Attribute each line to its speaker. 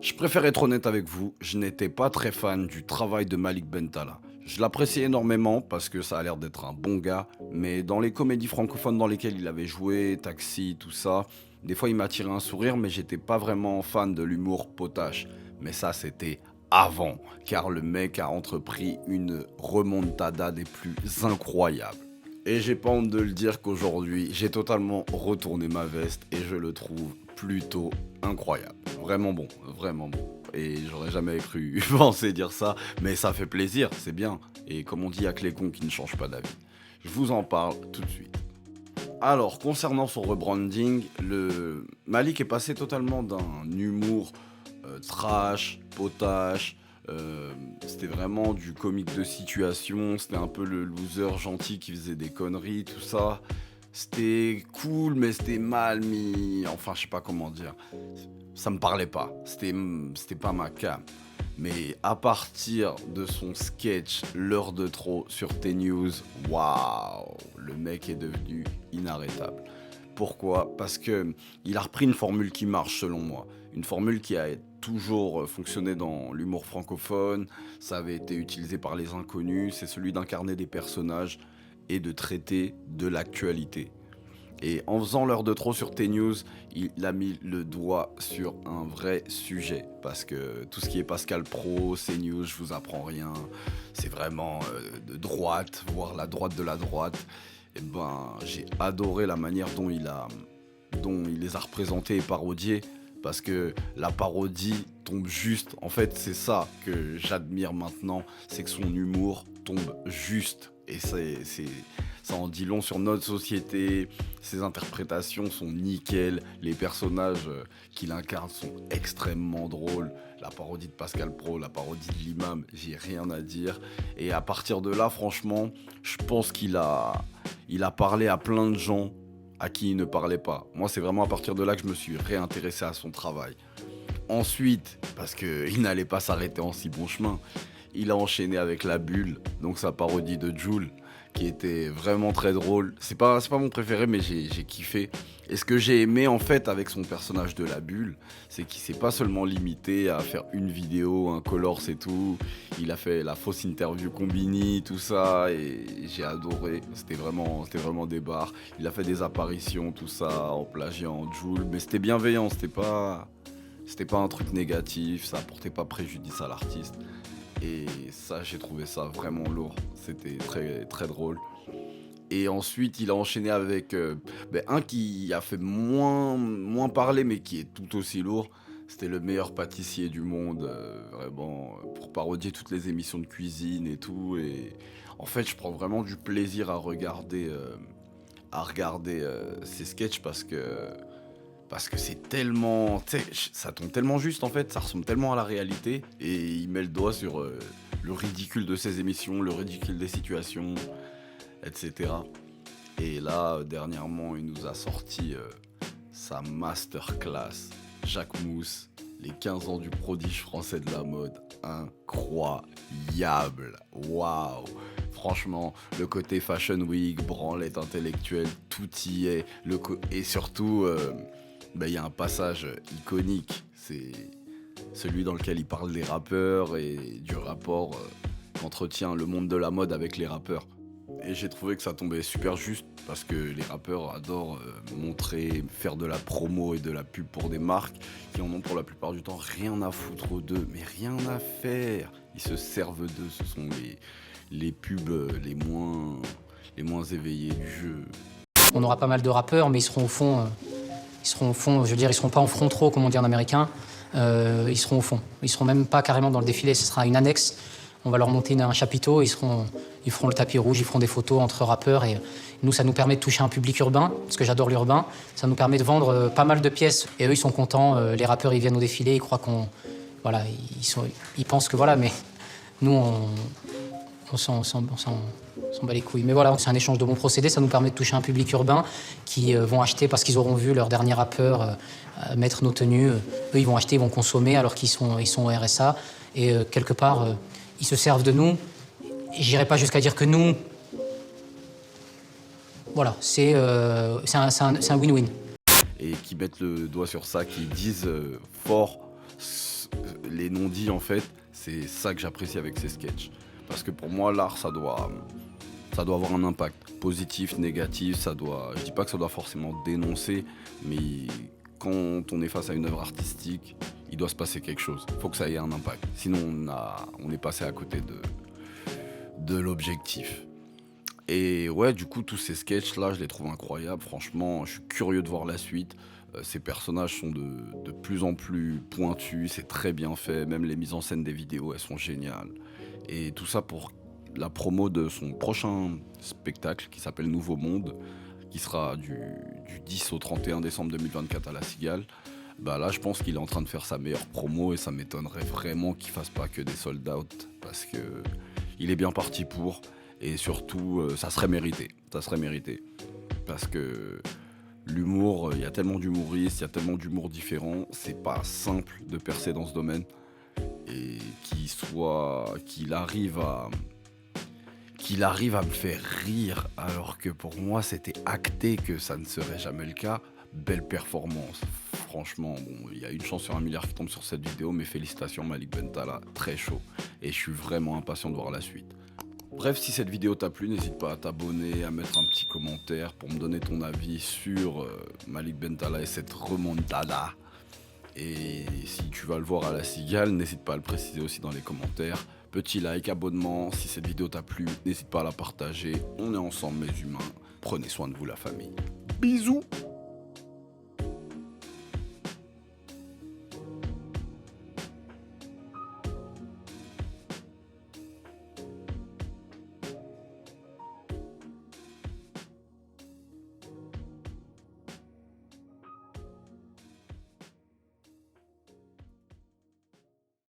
Speaker 1: Je préfère être honnête avec vous, je n'étais pas très fan du travail de Malik Bentala. Je l'appréciais énormément parce que ça a l'air d'être un bon gars, mais dans les comédies francophones dans lesquelles il avait joué, Taxi, tout ça, des fois il m'attirait un sourire, mais j'étais pas vraiment fan de l'humour potache. Mais ça, c'était avant, car le mec a entrepris une remontada des plus incroyables. Et j'ai pas honte de le dire qu'aujourd'hui, j'ai totalement retourné ma veste et je le trouve plutôt incroyable. Vraiment bon, vraiment bon. Et j'aurais jamais cru penser dire ça, mais ça fait plaisir, c'est bien. Et comme on dit, il y a que les cons qui ne changent pas d'avis. Je vous en parle tout de suite. Alors, concernant son rebranding, le Malik est passé totalement d'un humour trash, potache. C'était vraiment du comique de situation. C'était un peu le loser gentil qui faisait des conneries, tout ça. C'était cool, mais c'était mal mis. Enfin, je sais pas comment dire. Ça me parlait pas. C'était pas ma cam. Mais à partir de son sketch L'heure de trop sur T-News, waouh, le mec est devenu inarrêtable. Pourquoi? Parce que il a repris une formule qui marche selon moi. Une formule qui a toujours fonctionné dans l'humour francophone. Ça avait été utilisé par les inconnus. C'est celui d'incarner des personnages et de traiter de l'actualité. Et en faisant l'heure de trop sur T-News, il a mis le doigt sur un vrai sujet. Parce que tout ce qui est Pascal Pro, CNews, je vous apprends rien. C'est vraiment de droite, voire la droite de la droite. Et ben, j'ai adoré la manière dont il les a représentés et parodiés. Parce que la parodie tombe juste. En fait, c'est ça que j'admire maintenant. C'est que son humour tombe juste. Et ça en dit long sur notre société. Ses interprétations sont nickel. Les personnages qu'il incarne sont extrêmement drôles. La parodie de Pascal Pro, la parodie de l'imam, j'ai rien à dire. Et à partir de là, franchement, je pense il a parlé à plein de gens à qui il ne parlait pas. Moi, c'est vraiment à partir de là que je me suis réintéressé à son travail. Ensuite, parce qu'il n'allait pas s'arrêter en si bon chemin, il a enchaîné avec La Bulle, donc sa parodie de Jul, qui était vraiment très drôle. C'est pas mon préféré, mais j'ai kiffé. Et ce que j'ai aimé en fait avec son personnage de La Bulle, c'est qu'il s'est pas seulement limité à faire une vidéo, un color, c'est tout. Il a fait la fausse interview Combini, tout ça, et j'ai adoré. C'était vraiment des barres. Il a fait des apparitions, tout ça, en plagiant Jul, mais c'était bienveillant, c'était pas un truc négatif, ça apportait pas préjudice à l'artiste. Et ça, j'ai trouvé ça vraiment lourd. C'était très, très drôle. Et ensuite, il a enchaîné avec un qui a fait moins parler, mais qui est tout aussi lourd. C'était le meilleur pâtissier du monde, vraiment, pour parodier toutes les émissions de cuisine et tout. Et en fait, je prends vraiment du plaisir à regarder ces sketchs parce que c'est tellement, tu sais, ça tombe tellement juste en fait, ça ressemble tellement à la réalité et il met le doigt sur le ridicule de ces émissions, le ridicule des situations, etc. Et là, dernièrement, il nous a sorti sa masterclass, Jacques Mousse, les 15 ans du prodige français de la mode, incroyable, waouh. Franchement, le côté Fashion Week, branlette intellectuelle, tout y est. Et surtout, il y a un passage iconique, c'est celui dans lequel il parle des rappeurs et du rapport qu'entretient le monde de la mode avec les rappeurs. Et j'ai trouvé que ça tombait super juste parce que les rappeurs adorent montrer, faire de la promo et de la pub pour des marques qui en ont pour la plupart du temps rien à foutre d'eux, mais rien à faire. Ils se servent d'eux, ce sont les pubs les moins éveillés du jeu.
Speaker 2: On aura pas mal de rappeurs, mais je veux dire, ils seront pas en front row, comme on dit en américain. Ils seront au fond. Ils seront même pas carrément dans le défilé. Ce sera une annexe. On va leur monter un chapiteau. Ils feront le tapis rouge. Ils feront des photos entre rappeurs. Et nous, ça nous permet de toucher un public urbain, parce que j'adore l'urbain. Ça nous permet de vendre pas mal de pièces. Et eux, ils sont contents. Les rappeurs, ils viennent au défilé. Ils croient voilà, ils pensent que voilà, mais nous, on s'en bat les couilles. Mais voilà, c'est un échange de bons procédés. Ça nous permet de toucher un public urbain qui vont acheter parce qu'ils auront vu leur dernier rappeur mettre nos tenues. Eux, ils vont acheter, ils vont consommer alors qu'ils sont au RSA. Et quelque part, ils se servent de nous. Et j'irai pas jusqu'à dire que nous... Voilà, c'est un win-win.
Speaker 1: Et qui mettent le doigt sur ça, qui disent fort les non-dits, en fait, c'est ça que j'apprécie avec ces sketchs. Parce que pour moi, l'art, ça doit avoir un impact positif, négatif. Je dis pas que ça doit forcément dénoncer, mais quand on est face à une œuvre artistique, il doit se passer quelque chose. Il faut que ça ait un impact. Sinon, on est passé à côté de l'objectif. Et ouais, du coup, tous ces sketchs-là, je les trouve incroyables. Franchement, je suis curieux de voir la suite. Ces personnages sont de plus en plus pointus, c'est très bien fait. Même les mises en scène des vidéos, elles sont géniales. Et tout ça pour la promo de son prochain spectacle qui s'appelle Nouveau Monde, qui sera du 10 au 31 décembre 2024 à La Cigale. Bah là, je pense qu'il est en train de faire sa meilleure promo et ça m'étonnerait vraiment qu'il fasse pas que des sold out parce que il est bien parti pour et surtout, ça serait mérité. Ça serait mérité parce que l'humour, il y a tellement d'humoristes, il y a tellement d'humour différent, c'est pas simple de percer dans ce domaine et qu'il arrive à me faire rire alors que pour moi c'était acté que ça ne serait jamais le cas. Belle performance. Franchement, bon, il y a une chance sur un milliard qui tombe sur cette vidéo, mais félicitations Malik Bentala, très chaud. Et je suis vraiment impatient de voir la suite. Bref, si cette vidéo t'a plu, n'hésite pas à t'abonner, à mettre un petit commentaire pour me donner ton avis sur Malik Bentala et cette remontada. Et si tu vas le voir à La Cigale, n'hésite pas à le préciser aussi dans les commentaires. Petit like, abonnement, si cette vidéo t'a plu, n'hésite pas à la partager. On est ensemble mes humains. Prenez soin de vous la famille. Bisous.